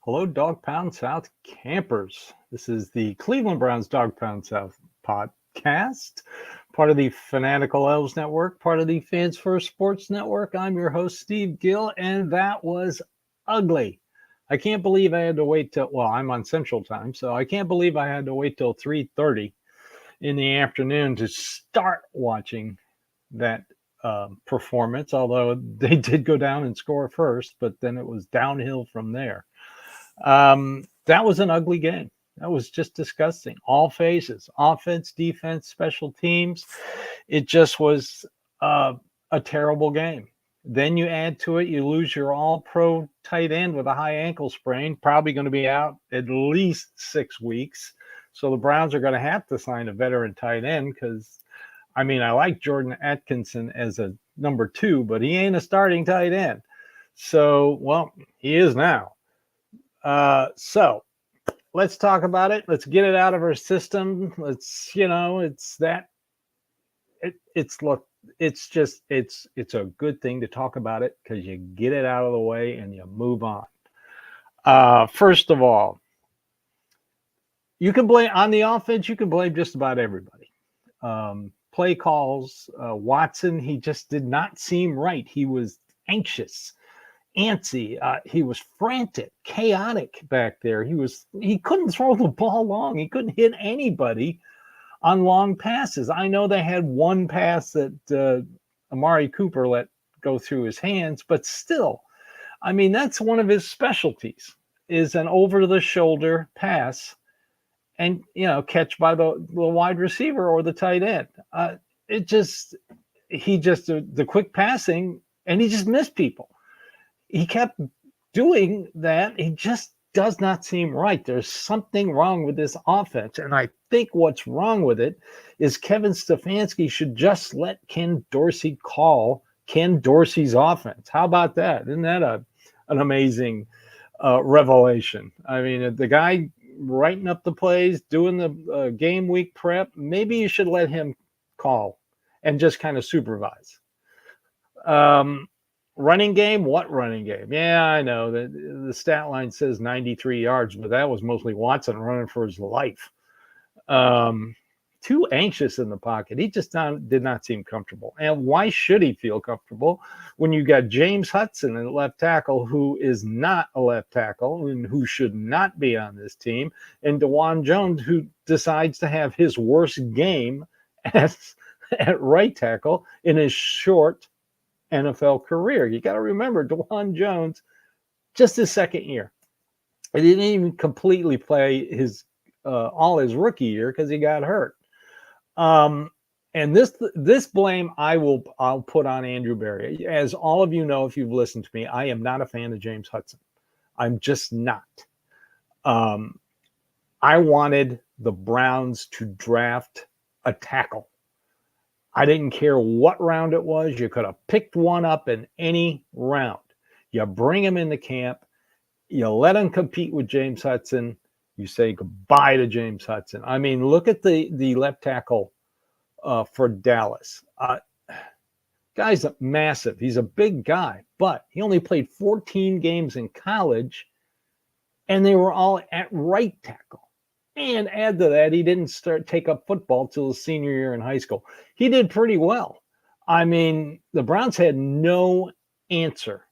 Hello, Dawgpound South campers. This is the Cleveland Browns Dawgpound South podcast, part of the Fanatical Elves Network, part of the Fans First Sports Network. I'm your host, Steve Gill, and that was ugly. I can't believe I had to wait till, well, I'm on Central Time, so I can't believe I had to wait till 3:30 in the afternoon to start watching that performance, although they did go down and score first, but then it was downhill from there. That was an ugly game. That was just disgusting. All phases, offense, defense, special teams. It just was a terrible game. Then you add to it, you lose your all pro tight end with a high ankle sprain, probably going to be out at least 6 weeks. So the Browns are going to have to sign a veteran tight end because, I mean, I like Jordan Atkinson as a number 2, but he ain't a starting tight end. So, well, he is now. So let's talk about it. Let's get it out of our system. It's a good thing to talk about it because you get it out of the way and you move on. First of all, you can blame on the offense. You can blame just about everybody. Play calls, Watson, he just did not seem right. He was anxious, antsy. He was frantic, chaotic back there. He couldn't throw the ball long. He couldn't hit anybody on long passes. I know they had one pass that Amari Cooper let go through his hands, but still, I mean, that's one of his specialties is an over-the-shoulder pass and, catch by the wide receiver or the tight end. The quick passing, and he just missed people. He kept doing that. He just does not seem right. There's something wrong with this offense. And I think what's wrong with it is Kevin Stefanski should just let Ken Dorsey call Ken Dorsey's offense. How about that? Isn't that an amazing revelation? I mean, the guy writing up the plays, doing the game week prep, maybe you should let him call and just kind of supervise. Running game? What running game? Yeah, I know that the stat line says 93 yards, but that was mostly Watson running for his life. Too anxious in the pocket. He just did not seem comfortable. And why should he feel comfortable when you got James Hudson at left tackle, who is not a left tackle and who should not be on this team, and DeJuan Jones, who decides to have his worst game at right tackle in his short NFL career. You got to remember, DeJuan Jones, just his second year. He didn't even completely play all his rookie year because he got hurt. And this blame I'll put on Andrew Berry. As all of you know, if you've listened to me, I am not a fan of James Hudson. I'm just not. I wanted the Browns to draft a tackle. I didn't care what round it was. You could have picked one up in any round. You bring him into camp. You let him compete with James Hudson. You say goodbye to James Hudson. I mean, look at the left tackle for Dallas. Guy's massive. He's a big guy, but he only played 14 games in college, and they were all at right tackle. And add to that, he didn't take up football till his senior year in high school. He did pretty well. I mean, the Browns had no answer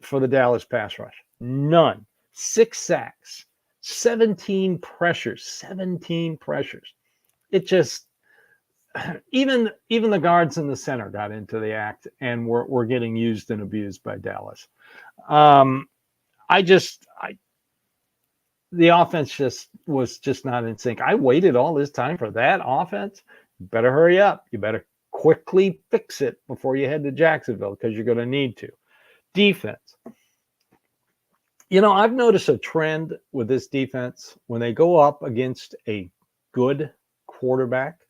for the Dallas pass rush. None. 6 sacks, 17 pressures. It just, even the guards in the center got into the act and were getting used and abused by Dallas. The offense was just not in sync. I waited all this time for that offense. You better hurry up. You better quickly fix it before you head to Jacksonville because you're going to need to. Defense. I've noticed a trend with this defense when they go up against a good quarterback,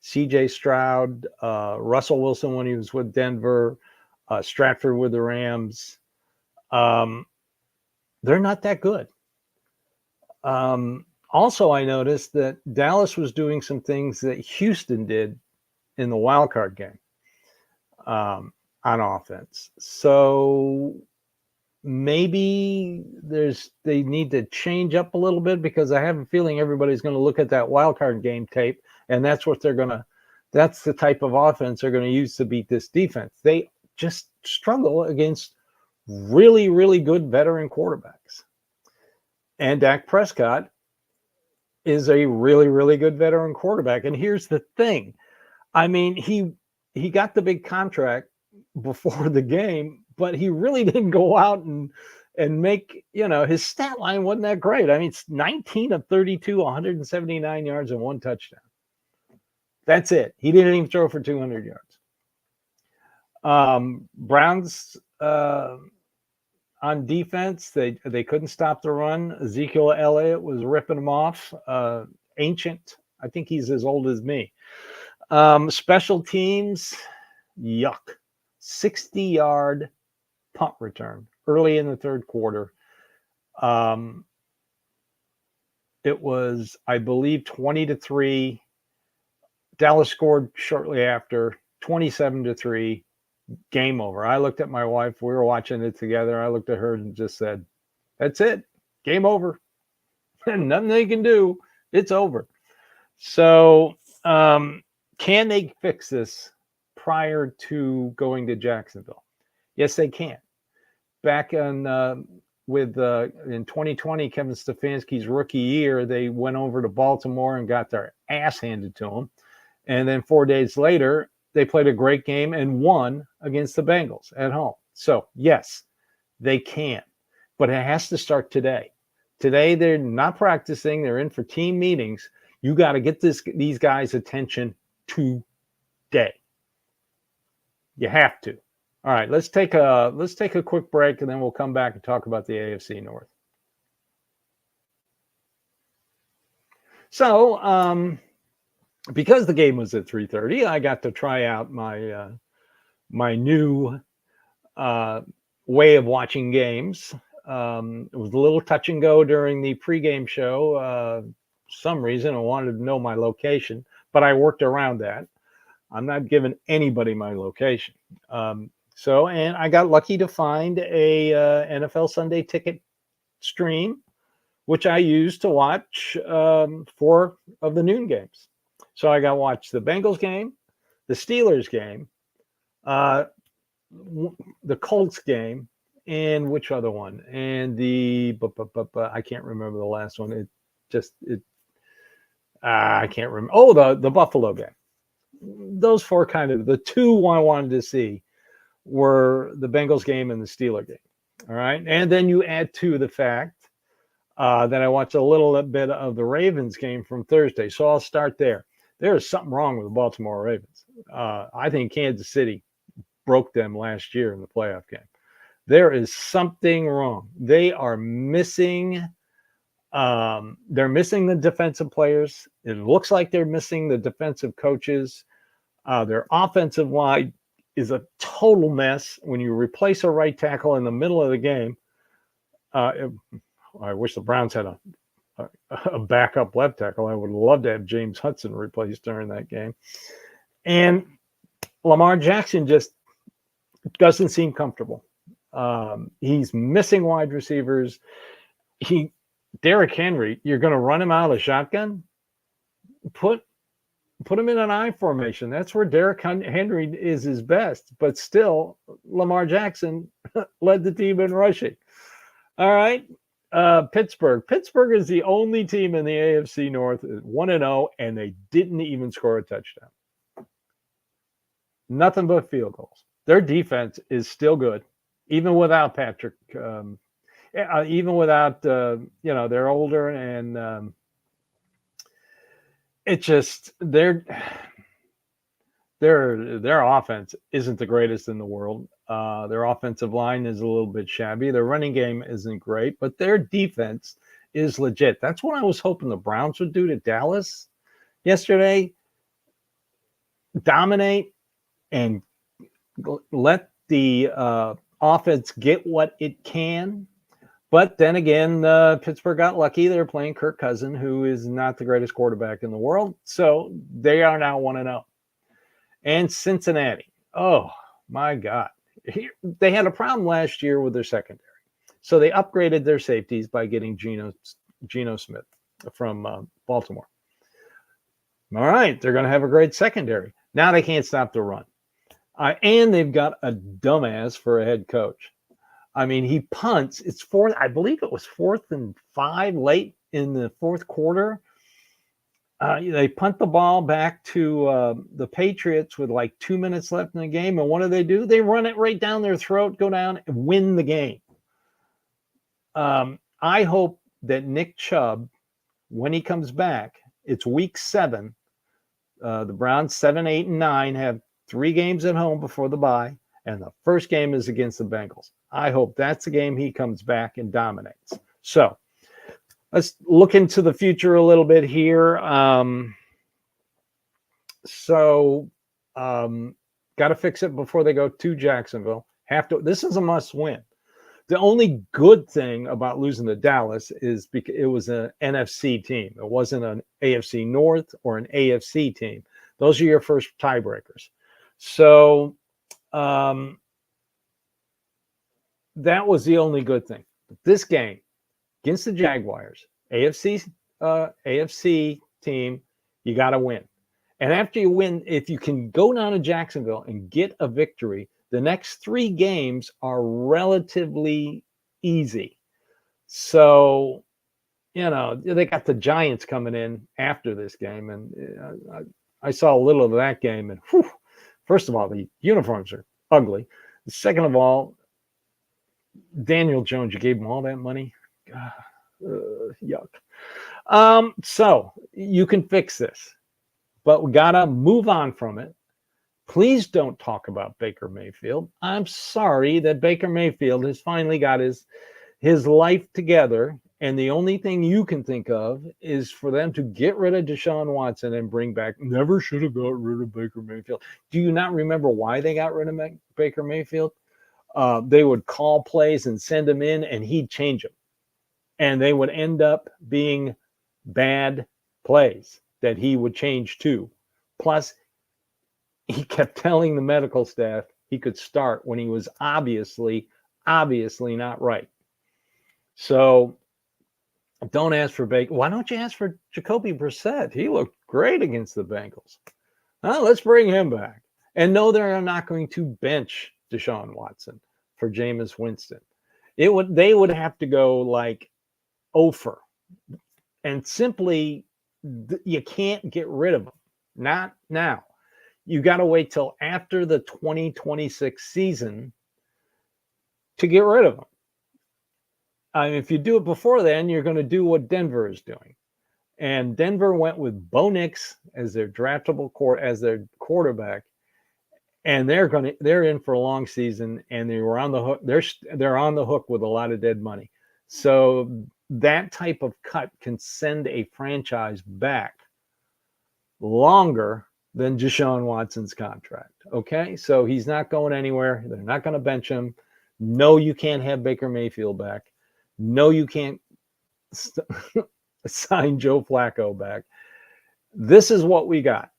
C.J. Stroud, Russell Wilson when he was with Denver, Stratford with the Rams. They're not that good. Also, I noticed that Dallas was doing some things that Houston did in the wild card game on offense. So maybe they need to change up a little bit, because I have a feeling everybody's going to look at that wild card game tape, and that's the type of offense they're going to use to beat this defense. They just struggle against really, really good veteran quarterbacks. And Dak Prescott is a really, really good veteran quarterback. And here's the thing. I mean, he got the big contract before the game, but he really didn't go out and make, his stat line wasn't that great. I mean, it's 19 of 32, 179 yards and 1 touchdown. That's it. He didn't even throw for 200 yards. Browns on defense, they couldn't stop the run. Ezekiel Elliott was ripping them off. Ancient. I think he's as old as me. Special teams, yuck. 60-yard punt return early in the third quarter. It was, I believe, 20-3. Dallas scored shortly after, 27-3. Game over. I looked at my wife. We were watching it together. I looked at her and just said, "That's it. Game over. Nothing they can do. It's over." So, can they fix this prior to going to Jacksonville? Yes, they can. Back in 2020, Kevin Stefanski's rookie year, they went over to Baltimore and got their ass handed to them. And then 4 days later, they played a great game and won against the Bengals at home. So, yes, they can. But it has to start today. Today, they're not practicing. They're in for team meetings. You got to get these guys' attention today. You have to. All right, let's take a quick break, and then we'll come back and talk about the AFC North. So, because the game was at 3:30, I got to try out my my new way of watching games. It was a little touch and go during the pregame show. Some reason I wanted to know my location, but I worked around that. I'm not giving anybody my location. And I got lucky to find a NFL Sunday Ticket stream, which I used to watch 4 of the noon games. So I got to watch the Bengals game, the Steelers game, the Colts game, and which other one? And I can't remember the last one. I can't remember. Oh, the Buffalo game. Those 4 kind of the 2 I wanted to see were the Bengals game and the Steelers game. All right. And then you add to the fact that I watched a little bit of the Ravens game from Thursday. So I'll start there. There is something wrong with the Baltimore Ravens. I think Kansas City broke them last year in the playoff game. There is something wrong. They are missing. They're missing the defensive players. It looks like they're missing the defensive coaches. Their offensive line is a total mess. When you replace a right tackle in the middle of the game, I wish the Browns had a backup left tackle. I would love to have James Hudson replaced during that game. And Lamar Jackson just doesn't seem comfortable. He's missing wide receivers. Derrick Henry, you're going to run him out of shotgun? Put him in an I formation. That's where Derrick Henry is his best. But still, Lamar Jackson led the team in rushing. All right. Pittsburgh. Pittsburgh is the only team in the AFC North 1-0, and they didn't even score a touchdown. Nothing but field goals. Their defense is still good, even without Patrick. Even without they're older, and it's just their offense isn't the greatest in the world. Their offensive line is a little bit shabby. Their running game isn't great, but their defense is legit. That's what I was hoping the Browns would do to Dallas yesterday. Dominate and let the offense get what it can. But then again, Pittsburgh got lucky. They're playing Kirk Cousins, who is not the greatest quarterback in the world. So they are now 1-0. And Cincinnati. Oh, my God. They had a problem last year with their secondary. So they upgraded their safeties by getting Geno Smith from Baltimore. All right, they're going to have a great secondary. Now they can't stop the run. And they've got a dumbass for a head coach. I mean, he punts. It's fourth. I believe it was 4th and 5 late in the fourth quarter. They punt the ball back to the Patriots with like 2 minutes left in the game. And what do? They run it right down their throat, go down, and win the game. I hope that Nick Chubb, when he comes back, it's week 7. The Browns 7, 8, and 9 have 3 games at home before the bye, and the first game is against the Bengals. I hope that's the game he comes back and dominates. So let's look into the future a little bit here. Got to fix it before they go to Jacksonville. This is a must win. The only good thing about losing to Dallas is because it was an NFC team. It wasn't an AFC North or an AFC team. Those are your first tiebreakers. So that was the only good thing. But this game against the Jaguars, AFC team, you got to win. And after you win, if you can go down to Jacksonville and get a victory, the next 3 games are relatively easy. So, they got the Giants coming in after this game. And I saw a little of that game. And first of all, the uniforms are ugly. Second of all, Daniel Jones, you gave him all that money? Yuck. So you can fix this. But we got to move on from it. Please don't talk about Baker Mayfield. I'm sorry that Baker Mayfield has finally got his life together, and the only thing you can think of is for them to get rid of Deshaun Watson and bring back. Never should have got rid of Baker Mayfield. Do you not remember why they got rid of Baker Mayfield? They would call plays and send him in, and he'd change them, and they would end up being bad plays that he would change to. Plus, he kept telling the medical staff he could start when he was obviously not right. So don't ask for Baker. Why don't you ask for Jacoby Brissett? He looked great against the Bengals. Let's bring him back. And no, they're not going to bench Deshaun Watson for Jameis Winston. They would have to go like over. And simply, you can't get rid of him. Not now. You got to wait till after the 2026 season to get rid of him. If you do it before then, you're going to do what Denver is doing. And Denver went with Bo Nix as their draftable as their quarterback, and they're in for a long season, and they were on the hook. They're on the hook with a lot of dead money. So that type of cut can send a franchise back longer than Deshaun Watson's contract. Okay, so he's not going anywhere. They're not going to bench him. No, you can't have Baker Mayfield back. No, you can't sign Joe Flacco back. This is what we got.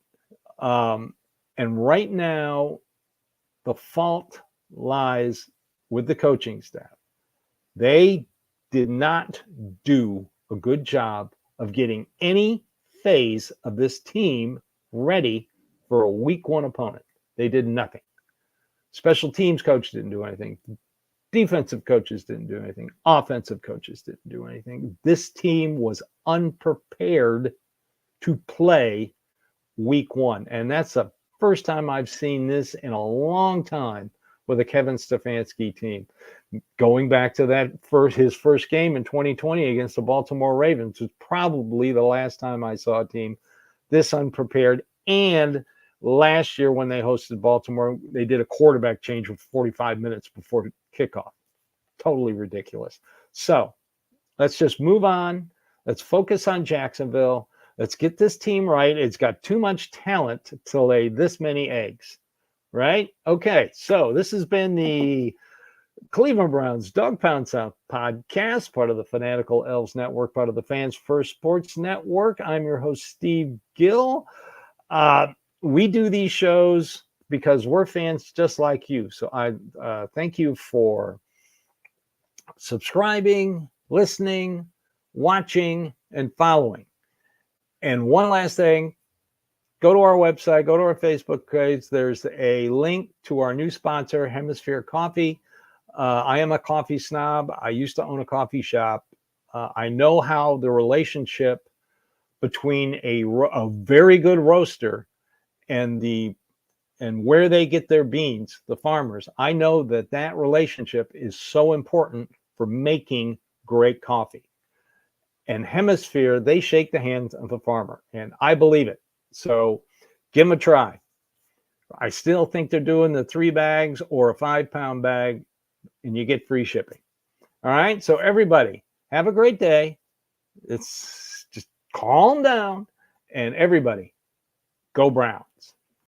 And right now, the fault lies with the coaching staff. They did not do a good job of getting any phase of this team ready for a week 1 opponent. They did nothing. Special teams coach didn't do anything. Defensive coaches didn't do anything. Offensive coaches didn't do anything. This team was unprepared to play week 1. And that's the first time I've seen this in a long time with a Kevin Stefanski team. Going back to his first game in 2020 against the Baltimore Ravens was probably the last time I saw a team this unprepared. And last year when they hosted Baltimore, they did a quarterback change with 45 minutes before kickoff. Totally ridiculous. So let's just move on. Let's focus on Jacksonville. Let's get this team right. It's got too much talent to lay this many eggs, right? Okay, so this has been the Cleveland Browns Dawgpound South podcast, part of the Fanatical Elves Network, part of the Fans First Sports Network. I'm your host, Steve Gill. We do these shows because we're fans just like you. So I thank you for subscribing, listening, watching, and following. And one last thing, go to our website, go to our Facebook page. There's a link to our new sponsor, Hemisphere Coffee. I am a coffee snob. I used to own a coffee shop. I know how the relationship between a very good roaster and where they get their beans, the farmers. I know that relationship is so important for making great coffee. And Hemisphere, they shake the hands of the farmer, and I believe it. So give them a try. I still think they're doing the 3 bags or a 5-pound bag, and you get free shipping. All right. So everybody, have a great day. It's just calm down, and everybody, go Browns.